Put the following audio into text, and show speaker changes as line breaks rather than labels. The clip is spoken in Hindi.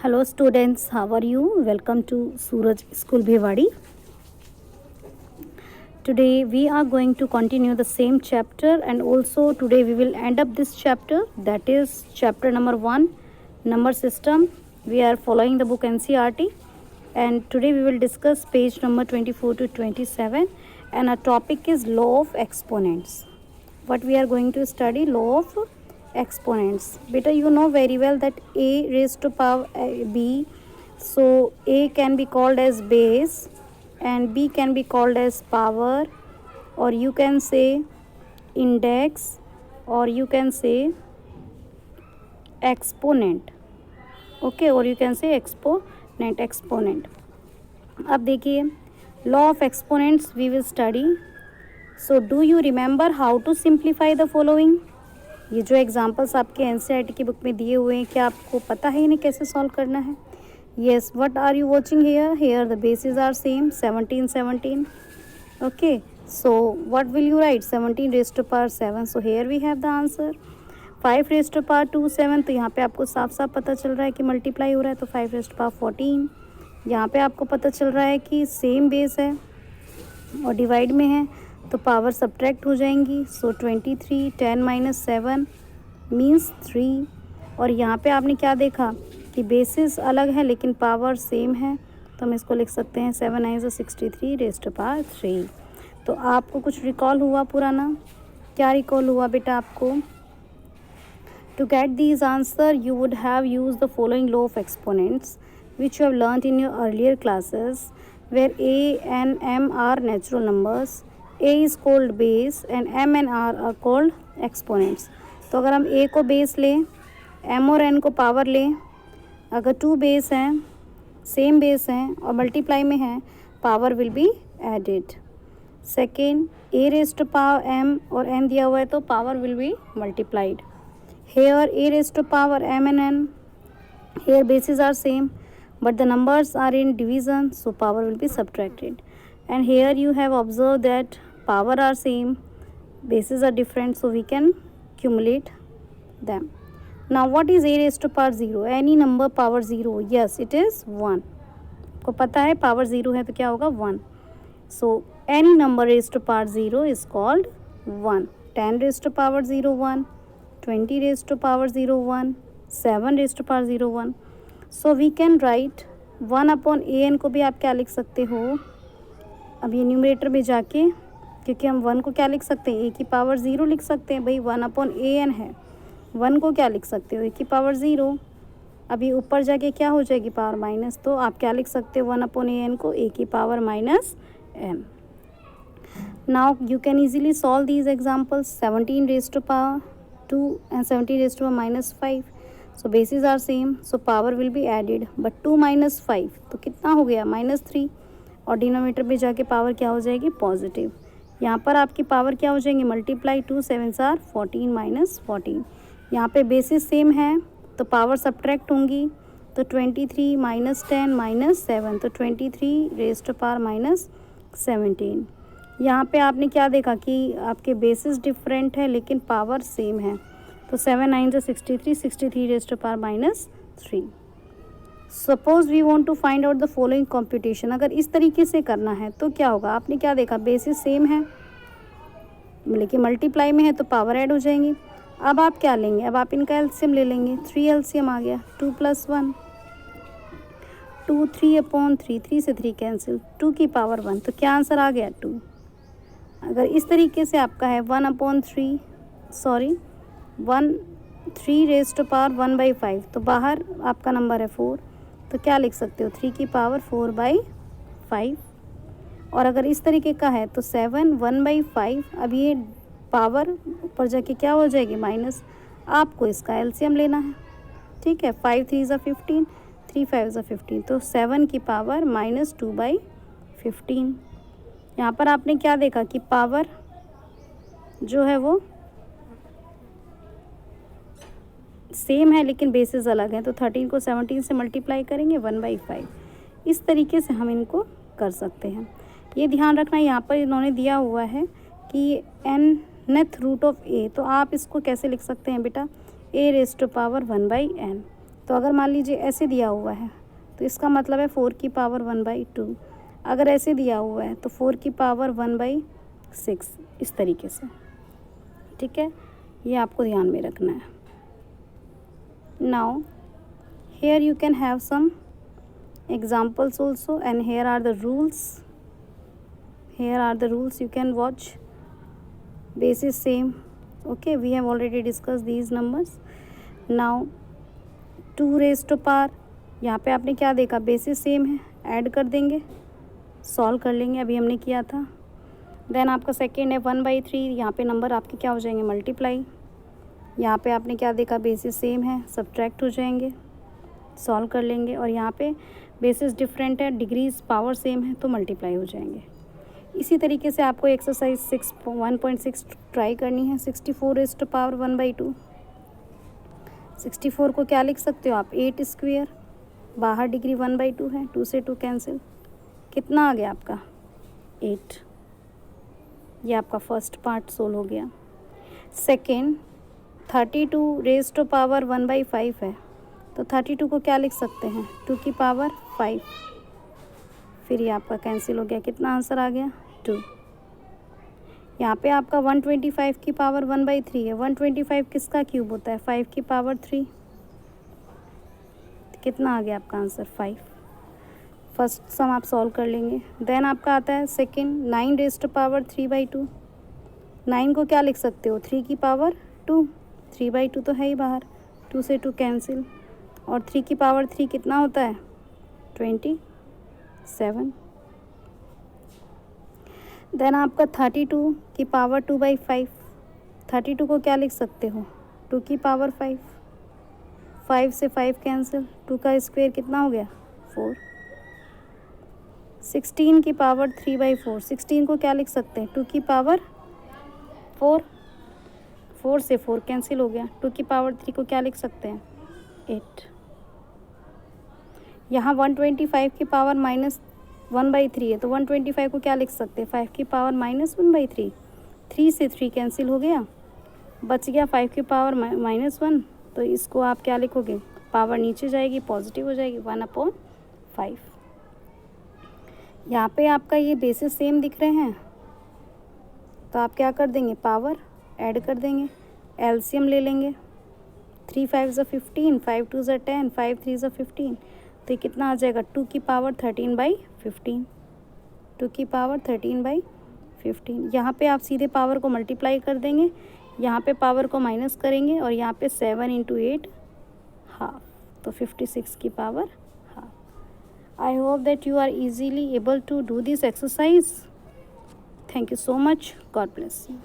Hello students, how are you? Welcome to Suraj School Bhiwadi. Today we are going to continue the same chapter, and also today we will end up this chapter, that is chapter number 1, number system. We are following the book NCERT, and today we will discuss page number 24 to 27, and our topic is law of exponents. What we are going to study? Law of exponents. Beta, you know very well that a raised to power b, so a can be called as base and b can be called as power, or you can say index, or you can say exponent. Okay, or you can say exponent. अब देखिए, law of exponents we will study. So do you remember how to simplify the following? ये जो एग्जाम्पल्स आपके एनसीईआरटी की बुक में दिए हुए हैं, क्या आपको पता है इन्हें कैसे सॉल्व करना है? Yes, what are you watching here the basis are same 17 17. Okay, so what will you write? 17 raised to power 7. So here we have the answer. 5 raised to power 2 7. तो यहाँ पे आपको साफ साफ पता चल रहा है कि मल्टीप्लाई हो रहा है, तो 5 रेज़्ड टू पावर 14. यहाँ पे आपको पता चल रहा है कि सेम बेस है और डिवाइड में है, तो पावर सब्ट्रैक्ट हो जाएंगी. सो 23 10 - 7 मीन्स 3. और यहाँ पे आपने क्या देखा कि बेसिस अलग है लेकिन पावर सेम है, तो हम इसको लिख सकते हैं 7 9 63 रेज़्ड टू पावर 3. तो आपको कुछ रिकॉल हुआ पुराना? क्या रिकॉल हुआ बेटा आपको? To get these answer you would have use the following law of exponents which you have learned in your earlier classes, where a and m are natural numbers. a is called base and m and r are called exponents. तो अगर हम a को बेस लें, m और n को पावर लें, अगर 2 बेस हैं, सेम बेस हैं और मल्टीप्लाई में हैं, power will be added. Second, a raised to power m और n दिया हुआ है तो power will be multiplied. Here a raised to power m and n, here bases are same but the numbers are in division, so power will be subtracted. And here you have observed that power are same, bases are different, so we can cumulate them. Now what is a raised to power 0? Any number power 0? Yes, it is 1. को पता है पावर 0 है तो क्या होगा? 1. So any number raised to power 0 is called 1. 10 raised to power 0 1, 20 raised to power 0 1, 7 raised to power 0 1. So we can write 1/an को भी आप क्या लिख सकते हो? अब ये न्यूमरेटर में जाके, क्योंकि हम 1 को क्या लिख सकते हैं? a की पावर 0 लिख सकते हैं भाई, 1/an है. 1 को क्या लिख सकते हो? a की पावर 0. अभी ऊपर जाके क्या हो जाएगी? Power minus. तो आप क्या लिख सकते हो 1/an को? a की power -n. Now you can easily solve these examples. 17 raised to power 2 and 17 raised to power -5. So basis are same, so power will be added. But 2 - 5 तो कितना हो गया? -3. और डिनोमीटर में जाके पावर क्या हो जाएगी? पॉजिटिव. यहाँ पर आपकी पावर क्या हो जाएंगी? मल्टीप्लाई. 2 7s are 14 - 14. यहाँ पे बेसिस सेम है तो पावर सब्ट्रैक्ट होंगी, तो 23 - 10 - 7, तो 23 रेज़्ड टू पावर -17. यहाँ पे आपने क्या देखा कि आपके बेसिस डिफरेंट है लेकिन पावर सेम है, तो 7 9 63 63 raised to power -3. Suppose we want to find out the following competition. अगर इस तरीके से करना है तो क्या होगा? आपने क्या देखा? बेसिस सेम है लेकिन मल्टीप्लाई में है तो पावर ऐड हो जाएंगी. अब आप क्या लेंगे? अब आप इनका एलसीएम ले लेंगे. 3 एलसीएम आ गया. 2 + 1 2, 3/3. 3 से 3 कैंसिल, 2 की पावर 1. तो क्या आंसर आ गया? 2. अगर इस तरीके से आपका है 3 रेज़्ड टू पावर 1/5, तो बाहर आपका नंबर है 4, तो क्या लिख सकते हो? 3 की पावर 4/5. और अगर इस तरीके का है तो 7 1/5. अब ये पावर ऊपर जाके क्या हो जाएगी? माइनस. आपको इसका एलसीएम लेना है, ठीक है. 5 3 = 15, 3 5 = 15, तो 7 की पावर -2/15. यहाँ पर आपने क्या देखा कि पावर जो है वो सेम है लेकिन बेसिस अलग हैं, तो 13 को 17 से मल्टीप्लाई करेंगे 1/5. इस तरीके से हम इनको कर सकते हैं. ये ध्यान रखना, यहाँ पर इन्होंने दिया हुआ है कि nth रूट ऑफ a, तो आप इसको कैसे लिख सकते हैं बेटा? a raised to power 1/n. तो अगर मान लीजिए ऐसे दिया हुआ है तो इसका मतलब है 4 की पावर 1/2। अगर ऐसे दिया हुआ है तो 4 की पावर 1/6, इस तरीके से। ठीक है, ये आपको ध्यान में रखना है। Now here you can have some examples also, and here are the rules. Here are the rules you can watch. Base is same. Okay, we have already discussed these numbers. Now 2 raised to power, यहाँ पे आपने क्या देखा, बेसिस सेम है, ऐड कर देंगे, सॉल्व कर लेंगे, अभी हमने किया था। देन आपका सेकेंड है 1/3, यहाँ पे नंबर आपके क्या हो जाएंगे, मल्टीप्लाई। यहाँ पे आपने क्या देखा, बेसिस सेम है, सब्ट्रैक्ट हो जाएंगे, सॉल्व कर लेंगे। और यहाँ पे बेसिस डिफरेंट है, डिग्रीज पावर सेम है, तो मल्टीप्लाई हो जाएंगे। इसी तरीके से आपको एक्सरसाइज 1.6 ट्राई करनी है। 64 raised to power 1/2। 64 को क्या लिख सकते हो आप, 8 स्क्वेयर, बाहर डिग्री 1/2 है, 2 से 2 कैंसिल, कितना आ गया आपका 8। ये आपका फर्स्ट पार्ट सोल्व हो गया। सेकेंड 32 raised to power 1/5 है, तो 32 को क्या लिख सकते हैं, 2 की पावर 5। फिर ये आपका कैंसिल हो गया, कितना आंसर आ गया 2। यहाँ पे आपका 125 की पावर 1/3 है। 125 किसका क्यूब होता है, 5 की पावर 3। कितना आ गया आपका आंसर 5। फर्स्ट सम आप सॉल्व कर लेंगे। देन आपका आता है सेकेंड 9 raised to power 3/2। 9 को क्या लिख सकते हो, 3 की पावर 2। 3/2 तो है ही बाहर, 2 से 2 कैंसिल, और 3 की पावर 3 कितना होता है, 27। देन आपका 32 की पावर 2/5। 32 को क्या लिख सकते हो, 2 की पावर 5। 5 से 5 कैंसिल, 2 का स्क्वायर कितना हो गया 4। 16 की पावर 3/4। 16 को क्या लिख सकते हैं, 2 की पावर 4। 4 से 4 कैंसिल हो गया, 2 की पावर 3 को क्या लिख सकते हैं 8। यहाँ 125 की पावर -1/3 है, तो 125 को क्या लिख सकते हैं, 5 की पावर -1/3। 3 से 3 कैंसिल हो गया, बच गया 5 की पावर -1, तो इसको आप क्या लिखोगे, पावर नीचे जाएगी, पॉजिटिव हो जाएगी, 1/5। यहाँ पे आपका ये बेसिस सेम दिख रहे हैं, तो आप क्या कर देंगे, पावर ऐड कर देंगे, एलसीएम ले लेंगे। 3 5 ज़ा 15, 5 2 ज़ा 10, 5 3 ज़ा 15, तो ये कितना आ जाएगा, 2 की पावर 13/15। 2 की पावर 13/15। यहाँ पे आप सीधे पावर को मल्टीप्लाई कर देंगे, यहाँ पे पावर को माइनस करेंगे, और यहाँ पे 7 × 8 हाफ, तो 56 की power half. I hope that you are easily able to do this exercise. Thank you so much. God bless you.